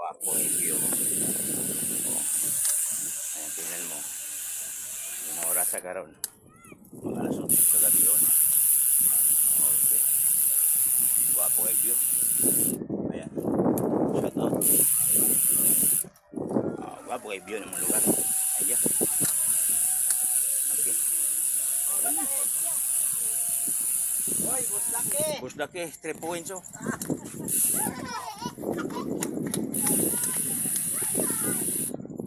Wapo yung view. Oh. Ayan, tingnan mo. Yung oras sa karon. Mga alas 8 sa gabi yun. Okay. Wapo yung view. Ayan. Shout out. Wapo yung view ng mga lugar. Ayan. Okay. Hoy, Busdake! Busdake, 3 points oh.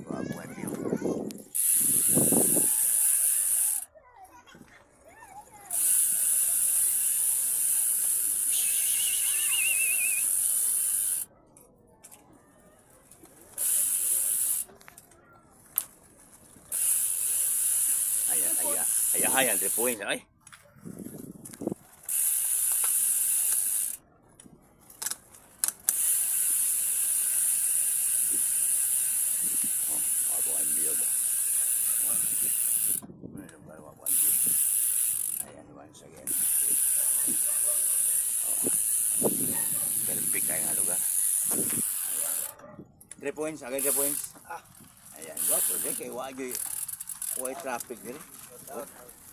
Wapo yung view. Ayan, 3 points ay. Ayan, once again. Perfect kayo nga lugar. 3 points, agad 3 points. Ayan, wapo din kay Wagyo. White traffic din.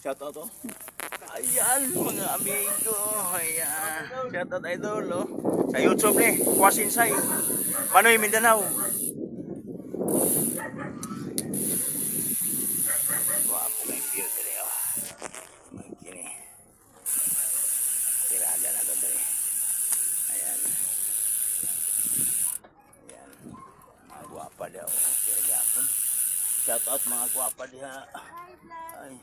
Shout out oh. Ayan, mga amigo. Ayan. Shout out idol oh. Sa YouTube ni, Kwasinsay. Manoy Mindanao. Wapo may view dali oh. Magkini. Tirada na to dali. Ayan. Ayan. Mga guwapa daw. Kiragapon. Shout out mga guwapa diha. Ay.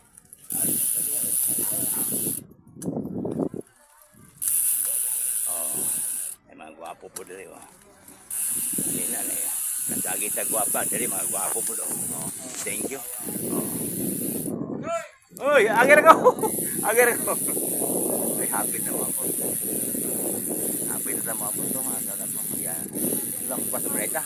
Oh. Ay mga guwapo po dali oh. Hindi na na yun. Nasagit sa guwapa dali mga guwapo po daw. Oh. Thank you. Oh. Uy, agir ko. Agir ko. Ay, happy na mga po. Happy na mga po ito. Mga sarap mo. Yan. Lang pa sa Breta.